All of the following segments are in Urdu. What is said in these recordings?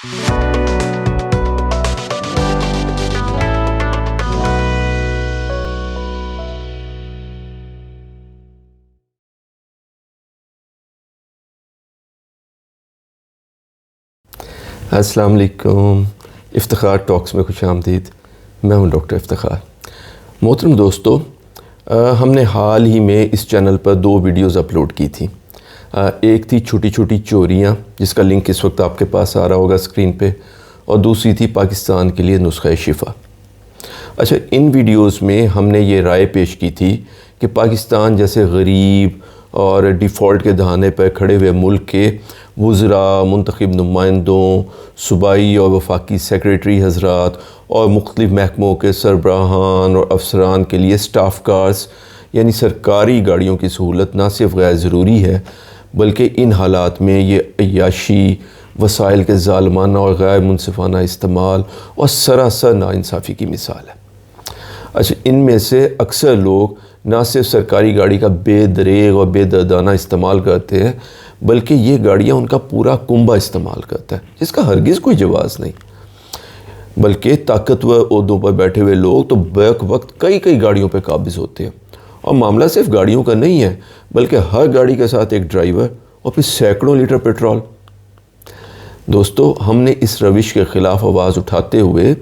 السلام علیکم، افتخار ٹاکس میں خوش آمدید۔ میں ہوں ڈاکٹر افتخار۔ محترم دوستو، ہم نے حال ہی میں اس چینل پر 2 ویڈیوز اپلوڈ کی تھی۔ ایک تھی چھوٹی چھوٹی چوریاں، جس کا لنک اس وقت آپ کے پاس آ رہا ہوگا اسکرین پہ، اور دوسری تھی پاکستان کے لیے نسخہ شفا۔ اچھا، ان ویڈیوز میں ہم نے یہ رائے پیش کی تھی کہ پاکستان جیسے غریب اور ڈیفالٹ کے دہانے پر کھڑے ہوئے ملک کے وزراء، منتخب نمائندوں، صوبائی اور وفاقی سیکریٹری حضرات اور مختلف محکموں کے سربراہان اور افسران کے لیے اسٹاف کارز یعنی سرکاری گاڑیوں کی سہولت نہ صرف غیر ضروری ہے، بلکہ ان حالات میں یہ عیاشی، وسائل کے ظالمانہ اور غیر منصفانہ استعمال اور سراسر ناانصافی کی مثال ہے۔ اچھا، ان میں سے اکثر لوگ نہ صرف سرکاری گاڑی کا بے دریغ اور بے دردانہ استعمال کرتے ہیں، بلکہ یہ گاڑیاں ان کا پورا کنبہ استعمال کرتا ہے، جس کا ہرگز کوئی جواز نہیں۔ بلکہ طاقتور عہدوں پر بیٹھے ہوئے لوگ تو بیک وقت کئی گاڑیوں پہ قابض ہوتے ہیں، اور معاملہ صرف گاڑیوں کا نہیں ہے، بلکہ ہر گاڑی کے ساتھ ایک ڈرائیور اور پھر سینکڑوں لیٹر پیٹرول۔ دوستو، ہم نے اس روش کے خلاف آواز اٹھاتے ہوئے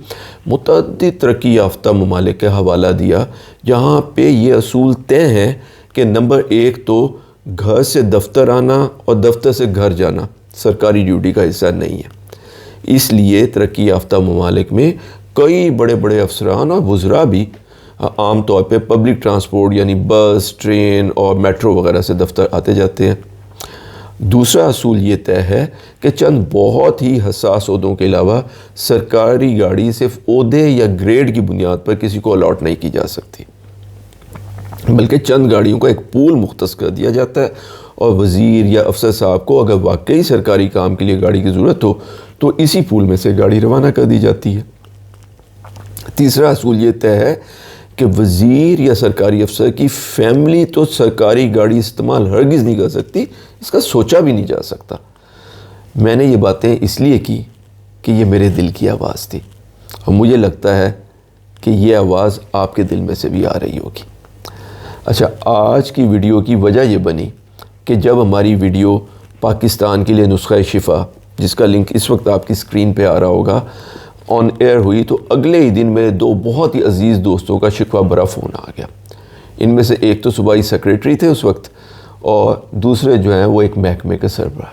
متعدد ترقی یافتہ ممالک کا حوالہ دیا، جہاں پہ یہ اصول طے ہیں کہ نمبر 1 تو گھر سے دفتر آنا اور دفتر سے گھر جانا سرکاری ڈیوٹی کا حصہ نہیں ہے۔ اس لیے ترقی یافتہ ممالک میں کئی بڑے افسران اور وزراء بھی عام طور پہ پبلک ٹرانسپورٹ یعنی بس، ٹرین اور میٹرو وغیرہ سے دفتر آتے جاتے ہیں۔ دوسرا اصول یہ طے ہے کہ چند بہت ہی حساس عہدوں کے علاوہ سرکاری گاڑی صرف عہدے یا گریڈ کی بنیاد پر کسی کو الاٹ نہیں کی جا سکتی، بلکہ چند گاڑیوں کا ایک پول مختص کر دیا جاتا ہے، اور وزیر یا افسر صاحب کو اگر واقعی سرکاری کام کے لیے گاڑی کی ضرورت ہو تو اسی پول میں سے گاڑی روانہ کر دی جاتی ہے۔ تیسرا اصول یہ طے ہے کہ وزیر یا سرکاری افسر کی فیملی تو سرکاری گاڑی استعمال ہرگز نہیں کر سکتی، اس کا سوچا بھی نہیں جا سکتا۔ میں نے یہ باتیں اس لیے کی کہ یہ میرے دل کی آواز تھی، اور مجھے لگتا ہے کہ یہ آواز آپ کے دل میں سے بھی آ رہی ہوگی۔ اچھا، آج کی ویڈیو کی وجہ یہ بنی کہ جب ہماری ویڈیو پاکستان کے لیے نسخہ شفا، جس کا لنک اس وقت آپ کی اسکرین پہ آ رہا ہوگا، آن ایئر ہوئی، تو اگلے ہی دن میرے 2 بہت ہی عزیز دوستوں کا شکوہ برا فون آ گیا۔ ان میں سے ایک تو صوبائی سیکریٹری تھے اس وقت، اور دوسرے جو ہیں وہ ایک محکمے کے سربراہ۔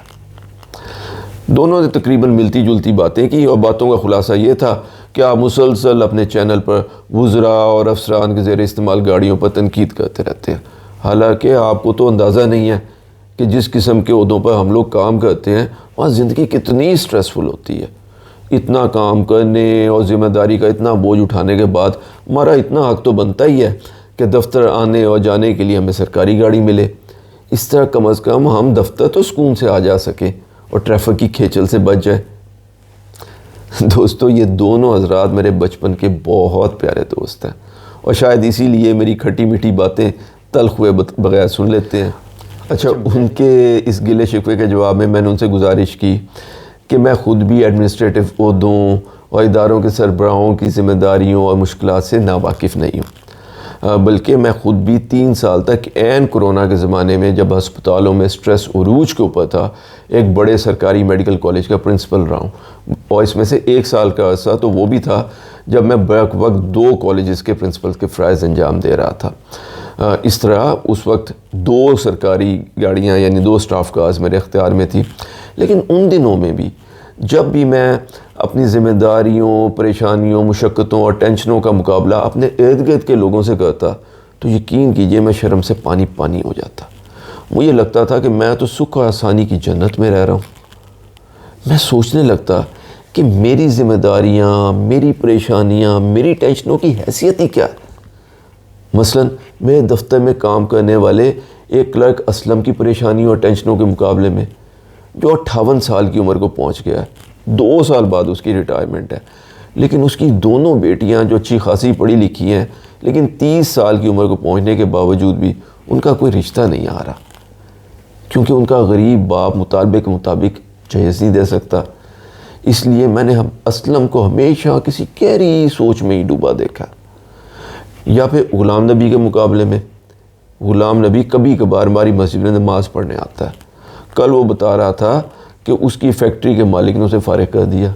دونوں نے تقریباً ملتی جلتی باتیں کی، اور باتوں کا خلاصہ یہ تھا کہ آپ مسلسل اپنے چینل پر وزراء اور افسران کے زیر استعمال گاڑیوں پر تنقید کرتے رہتے ہیں، حالانکہ آپ کو تو اندازہ نہیں ہے کہ جس قسم کے عہدوں پر ہم لوگ کام کرتے ہیں وہاں زندگی کتنی سٹریسفل ہوتی ہے۔ اتنا کام کرنے اور ذمہ داری کا اتنا بوجھ اٹھانے کے بعد ہمارا اتنا حق تو بنتا ہی ہے کہ دفتر آنے اور جانے کے لیے ہمیں سرکاری گاڑی ملے، اس طرح کم از کم ہم دفتر تو سکون سے آ جا سکیں اور ٹریفک کی کھیچل سے بچ جائے۔ دوستو، یہ دونوں حضرات میرے بچپن کے بہت پیارے دوست ہیں، اور شاید اسی لیے میری کھٹی میٹھی باتیں تلخ ہوئے بغیر سن لیتے ہیں۔ اچھا، ان کے اس گلے شکوے کے جواب میں نے ان سے گزارش کی کہ میں خود بھی ایڈمنسٹریٹو عہدوں اور اداروں کے سربراہوں کی ذمہ داریوں اور مشکلات سے ناواقف نہیں ہوں، بلکہ میں خود بھی 3 سال تک عین کورونا کے زمانے میں جب ہسپتالوں میں سٹریس عروج کے اوپر تھا، ایک بڑے سرکاری میڈیکل کالج کا پرنسپل رہا ہوں، اور اس میں سے 1 سال کا عرصہ تو وہ بھی تھا جب میں بیک وقت 2 کالجز کے پرنسپل کے فرائض انجام دے رہا تھا۔ اس طرح اس وقت 2 سرکاری گاڑیاں یعنی 2 اسٹاف کارز میرے اختیار میں تھی، لیکن ان دنوں میں بھی جب بھی میں اپنی ذمہ داریوں، پریشانیوں، مشقتوں اور ٹینشنوں کا مقابلہ اپنے ارد گرد کے لوگوں سے کرتا تو یقین کیجئے میں شرم سے پانی ہو جاتا۔ مجھے لگتا تھا کہ میں تو سکھ اور آسانی کی جنت میں رہ رہا ہوں۔ میں سوچنے لگتا کہ میری ذمہ داریاں، میری پریشانیاں، میری ٹینشنوں کی حیثیت ہی کیا ہے۔ مثلا میرے دفتر میں کام کرنے والے ایک کلرک اسلم کی پریشانیوں اور ٹینشنوں کے مقابلے میں، جو 58 سال کی عمر کو پہنچ گیا ہے، 2 سال بعد اس کی ریٹائرمنٹ ہے، لیکن اس کی دونوں بیٹیاں جو اچھی خاصی پڑھی لکھی ہیں، لیکن 30 سال کی عمر کو پہنچنے کے باوجود بھی ان کا کوئی رشتہ نہیں آ رہا، کیونکہ ان کا غریب باپ مطالبے کے مطابق جہیز نہیں دے سکتا۔ اس لیے میں نے اسلم کو ہمیشہ کسی گہری سوچ میں ہی ڈوبا دیکھا. یا پھر غلام نبی کے مقابلے میں غلام نبی کبھی کبھار ہماری مسجد میں نماز پڑھنے آتا ہے. کل وہ بتا رہا تھا کہ اس کی فیکٹری کے مالک نے اسے فارغ کر دیا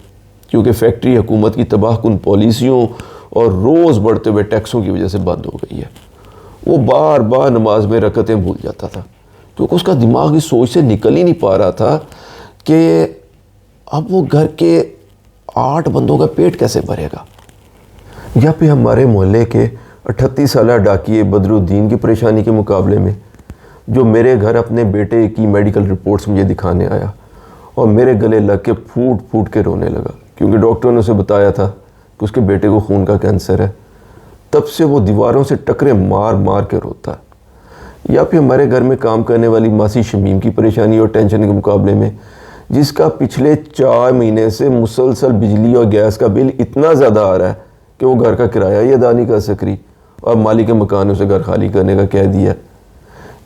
کیونکہ فیکٹری حکومت کی تباہ کن پالیسیوں اور روز بڑھتے ہوئے ٹیکسوں کی وجہ سے بند ہو گئی ہے. وہ بار بار نماز میں رکعتیں بھول جاتا تھا کیونکہ اس کا دماغ اس سوچ سے نکل ہی نہیں پا رہا تھا کہ اب وہ گھر کے 8 بندوں کا پیٹ کیسے بھرے گا. یا پھر ہمارے محلے کے 38 سالہ ڈاکیے بدر الدین کی پریشانی کے مقابلے میں جو میرے گھر اپنے بیٹے کی میڈیکل رپورٹس مجھے دکھانے آیا اور میرے گلے لگ کے پھوٹ پھوٹ کے رونے لگا کیونکہ ڈاکٹروں نے اسے بتایا تھا کہ اس کے بیٹے کو خون کا کینسر ہے. تب سے وہ دیواروں سے ٹکرے مار مار کے روتا ہے. یا پھر ہمارے گھر میں کام کرنے والی ماسی شمیم کی پریشانی اور ٹینشن کے مقابلے میں جس کا پچھلے 4 مہینے سے مسلسل بجلی اور گیس کا بل اتنا زیادہ آ رہا ہے کہ وہ گھر کا کرایہ ہی ادا نہیں کر سک رہی اور مالک مکان نے اسے گھر خالی کرنے کا کہہ دیا.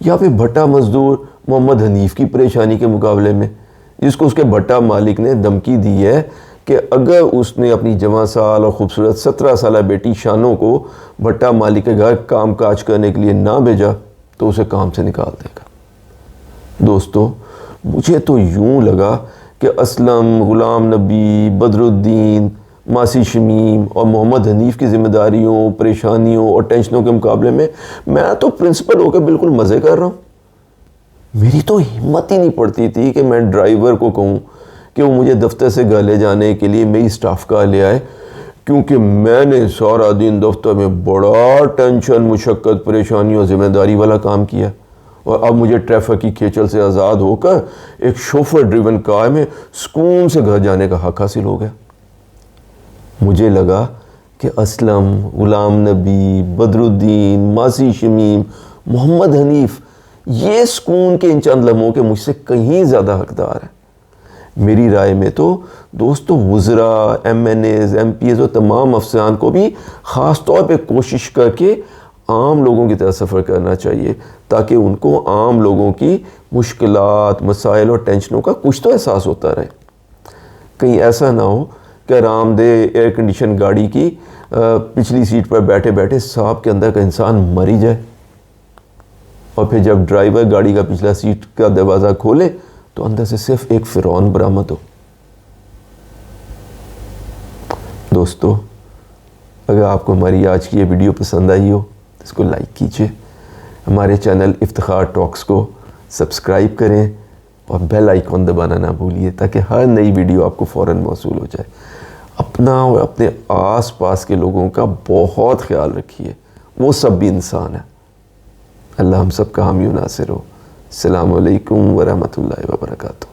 یا پھر بھٹا مزدور محمد حنیف کی پریشانی کے مقابلے میں جس کو اس کے بھٹا مالک نے دھمکی دی ہے کہ اگر اس نے اپنی جوان سال اور خوبصورت 17 سالہ بیٹی شانوں کو بھٹا مالک کے گھر کام کاج کرنے کے لیے نہ بھیجا تو اسے کام سے نکال دے گا. دوستو مجھے تو یوں لگا کہ اسلم، غلام نبی، بدر الدین، ماسی شمیم اور محمد حنیف کی ذمہ داریوں، پریشانیوں اور ٹینشنوں کے مقابلے میں تو پرنسپل ہو کے بالکل مزے کر رہا ہوں. میری تو ہمت ہی نہیں پڑتی تھی کہ میں ڈرائیور کو کہوں کہ وہ مجھے دفتر سے گھر لے جانے کے لیے میری اسٹاف کار لے آئے کیونکہ میں نے سارا دن دفتر میں بڑا ٹینشن، مشقت، پریشانی اور ذمہ داری والا کام کیا اور اب مجھے ٹریفک کی کھیچل سے آزاد ہو کر ایک شوفر ڈریون کار میں سکون سے گھر جانے کا حق حاصل ہو گیا. مجھے لگا کہ اسلم، غلام نبی، بدر الدین، ماسی شمیم، محمد حنیف یہ سکون کے ان چند لمحوں کے مجھ سے کہیں زیادہ حقدار ہیں. میری رائے میں تو دوستو وزراء، MNAs، MPs اور تمام افسران کو بھی خاص طور پہ کوشش کر کے عام لوگوں کی طرح سفر کرنا چاہیے تاکہ ان کو عام لوگوں کی مشکلات، مسائل اور ٹینشنوں کا کچھ تو احساس ہوتا رہے. کہیں ایسا نہ ہو کہ آرام دہ ایئر کنڈیشن گاڑی کی پچھلی سیٹ پر بیٹھے بیٹھے سانپ کے اندر کا انسان مر ہی جائے اور پھر جب ڈرائیور گاڑی کا پچھلا سیٹ کا دروازہ کھولے تو اندر سے صرف ایک فرعون برآمد ہو. دوستو اگر آپ کو ہماری آج کی یہ ویڈیو پسند آئی ہو تو اس کو لائک کیجئے، ہمارے چینل افتخار ٹاکس کو سبسکرائب کریں اور بیل آئیکن دبانا نہ بھولیے تاکہ ہر نئی ویڈیو آپ کو فوراً موصول ہو جائے. اپنا اور اپنے آس پاس کے لوگوں کا بہت خیال رکھیے، وہ سب بھی انسان ہیں. اللہ ہم سب کا حامی و ناصر ہو. السلام علیکم ورحمۃ اللہ وبرکاتہ.